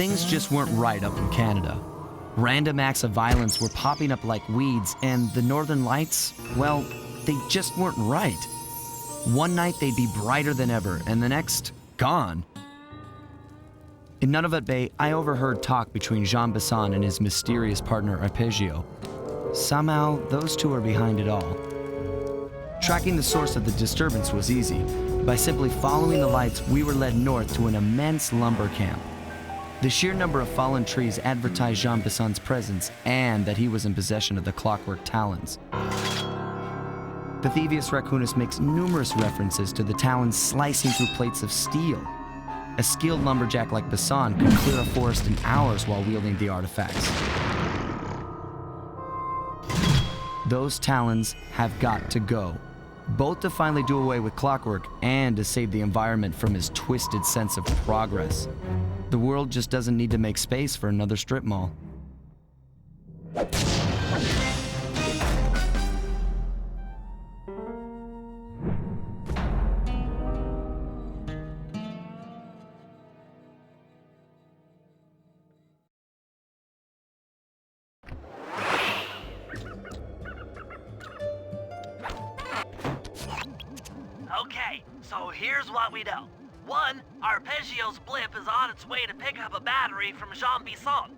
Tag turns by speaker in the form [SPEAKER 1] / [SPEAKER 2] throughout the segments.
[SPEAKER 1] things just weren't right up in Canada. Random acts of violence were popping up like weeds, and the Northern Lights, well, they just weren't right. One night they'd be brighter than ever, and the next, gone. In Nunavut Bay, I overheard talk between Jean Bisson and his mysterious partner Arpeggio. Somehow, those two are behind it all. Tracking the source of the disturbance was easy. By simply following the lights, we were led north to an immense lumber camp. The sheer number of fallen trees advertised Jean Bisson's presence and that he was in possession of the clockwork talons. Pythivius Raccoonus makes numerous references to the talons slicing through plates of steel. A skilled lumberjack like Bisson could clear a forest in hours while wielding the artifacts. Those talons have got to go, both to finally do away with clockwork and to save the environment from his twisted sense of progress. The world just doesn't need to make space for another strip mall.
[SPEAKER 2] Okay, so here's what we know. 1, Arpeggio's blip is on its way to pick up a battery from Jean Bisson.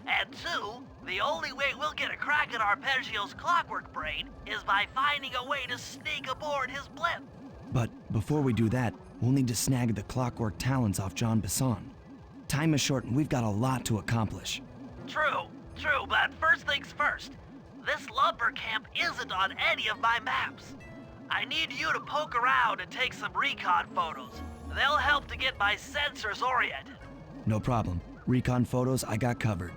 [SPEAKER 2] And 2, the only way we'll get a crack at Arpeggio's clockwork brain is by finding a way to sneak aboard his blip.
[SPEAKER 1] But before we do that, we'll need to snag the clockwork talons off Jean Bisson. Time is short and we've got a lot to accomplish.
[SPEAKER 2] True, but first things first. This lumber camp isn't on any of my maps. I need you to poke around and take some recon photos. They'll help to get my sensors oriented.
[SPEAKER 1] No problem. Recon photos I got covered.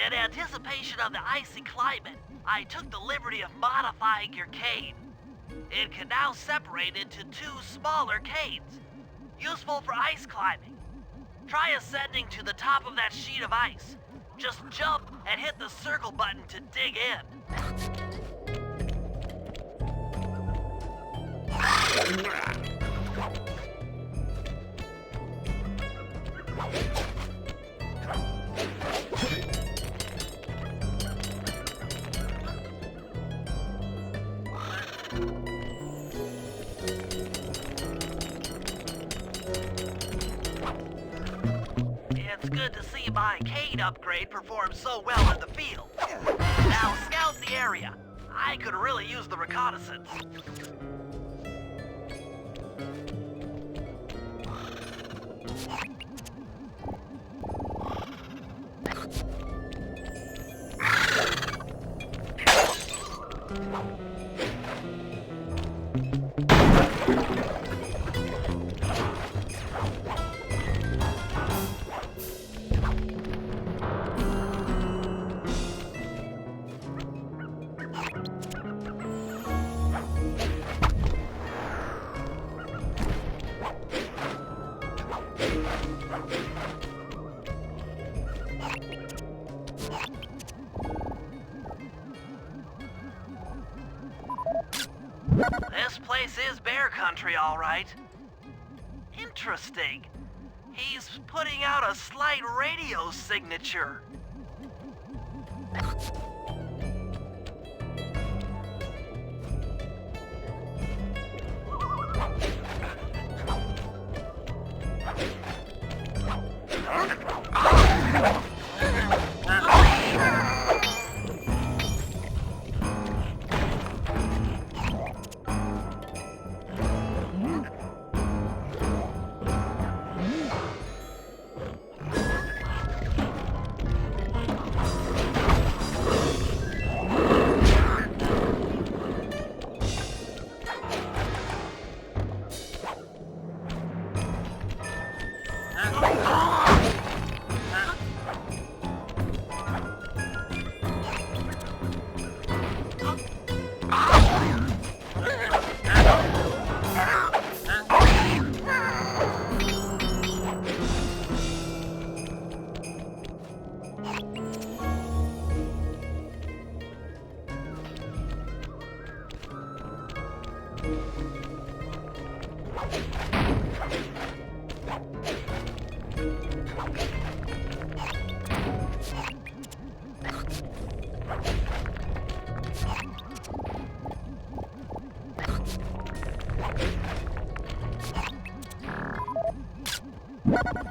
[SPEAKER 2] In anticipation of the icy climate, I took the liberty of modifying your cane. It can now separate into 2 smaller canes, useful for ice climbing. Try ascending to the top of that sheet of ice. Just jump and hit the circle button to dig in. It's good to see my cane upgrade perform so well in the field. Now scout the area. I could really use the reconnaissance. This place is bear country, all right. Interesting. He's putting out a slight radio signature.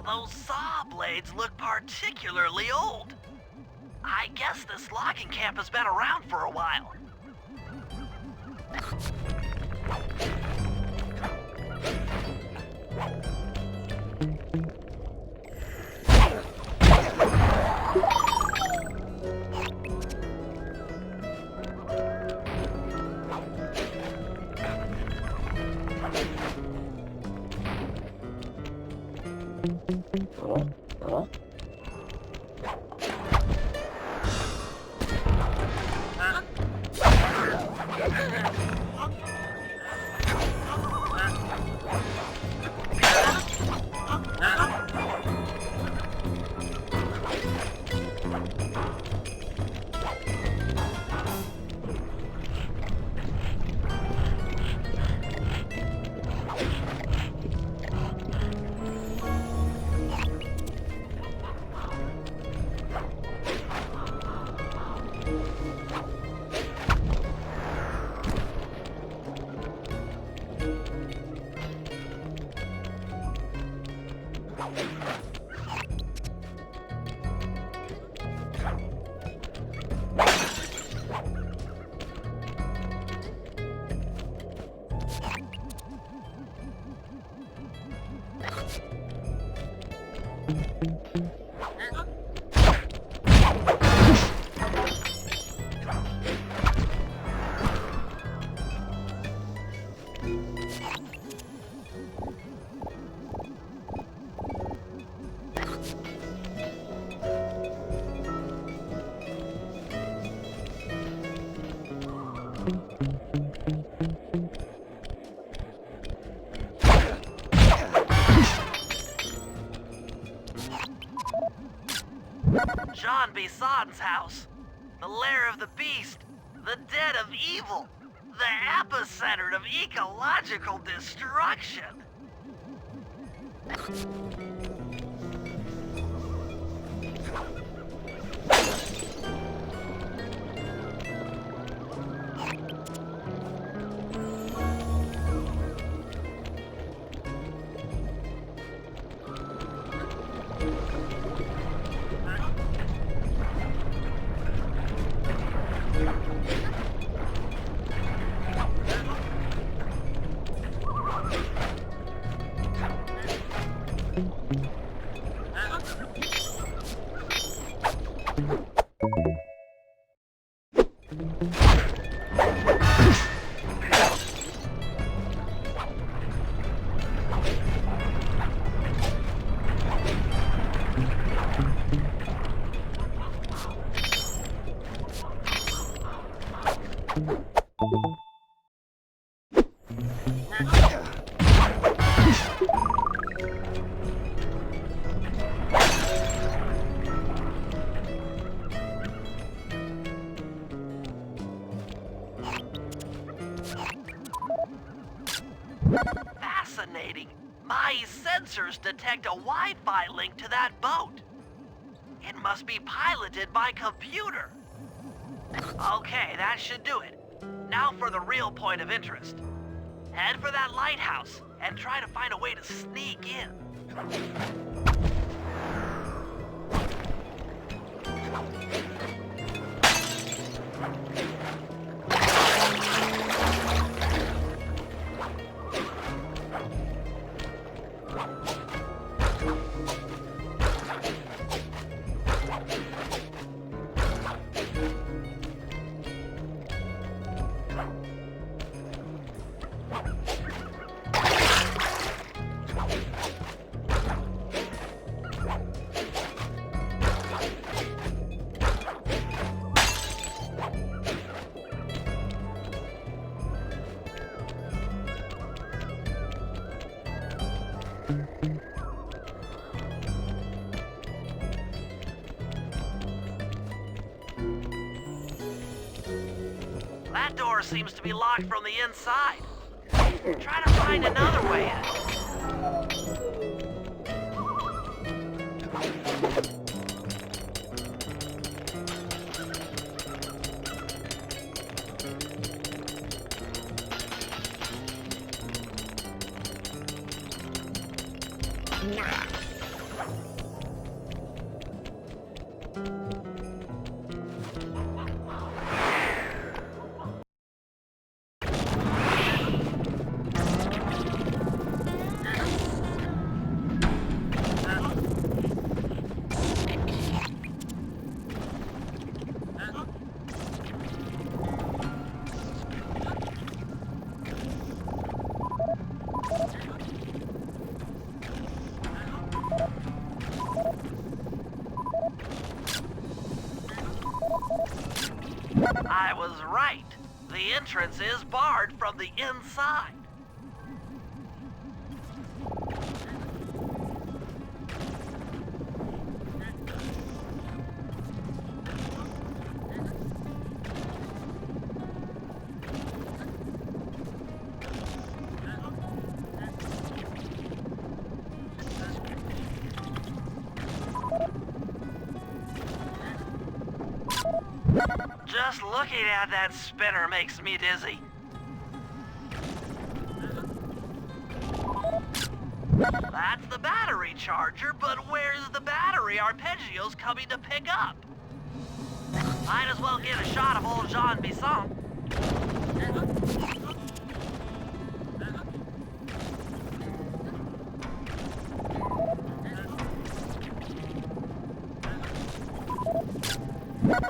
[SPEAKER 2] Those saw blades look particularly old. I guess this logging camp has been around for a while. John B. Sodden's house. The lair of the beast. The den of evil. The epicenter of ecological destruction. Fascinating. My sensors detect a Wi-Fi link to that boat. It must be piloted by computer. Okay, that should do it. Now for the real point of interest. Head for that lighthouse and try to find a way to sneak in. That door seems to be locked from the inside. Try to find another way in. I was right. The entrance is barred from the inside. Just looking at that spinner makes me dizzy. That's the battery charger, but where's the battery Arpeggio's coming to pick up? Might as well get a shot of old Jean Bisson.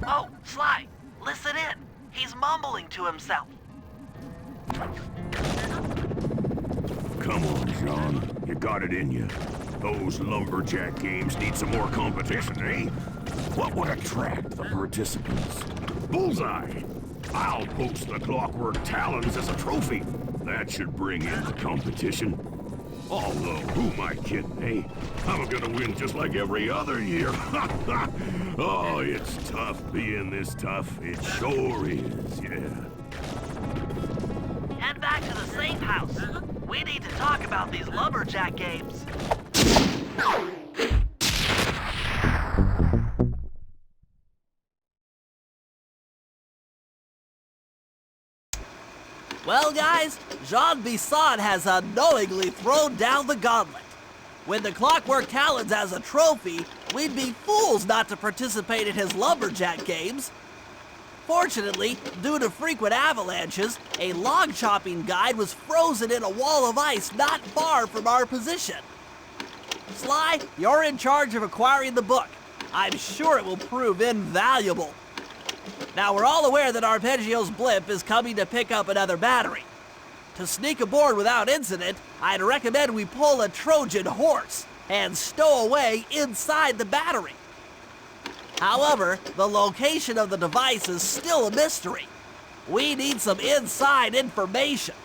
[SPEAKER 2] Oh, Sly, listen in. He's mumbling to himself.
[SPEAKER 3] Come on, Jean. You got it in you. Those lumberjack games need some more competition, eh? What would attract the participants? Bullseye! I'll post the clockwork talons as a trophy. That should bring in the competition. Although, who am I kidding, eh? I'm gonna win just like every other year. Oh, it's tough being this tough. It sure is, yeah.
[SPEAKER 2] Head back to the safe house. We need to talk about these lumberjack games. Well, guys, Jean Bisson has unknowingly thrown down the gauntlet. With the clockwork talons as a trophy, we'd be fools not to participate in his lumberjack games. Fortunately, due to frequent avalanches, a log chopping guide was frozen in a wall of ice not far from our position. Sly, you're in charge of acquiring the book. I'm sure it will prove invaluable. Now, we're all aware that Arpeggio's blimp is coming to pick up another battery. To sneak aboard without incident, I'd recommend we pull a Trojan horse and stow away inside the battery. However, the location of the device is still a mystery. We need some inside information.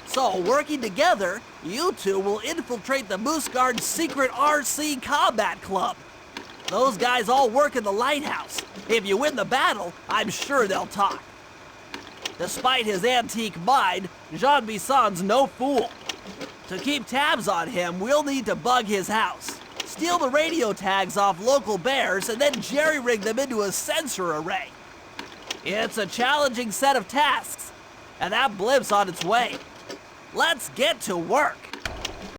[SPEAKER 2] So, working together, you two will infiltrate the Moose Guard's secret RC Combat Club. Those guys all work in the lighthouse. If you win the battle, I'm sure they'll talk. Despite his antique mind, Jean Bisson's no fool. To keep tabs on him, we'll need to bug his house, steal the radio tags off local bears, and then jerry-rig them into a sensor array. It's a challenging set of tasks, and that blimp's on its way. Let's get to work.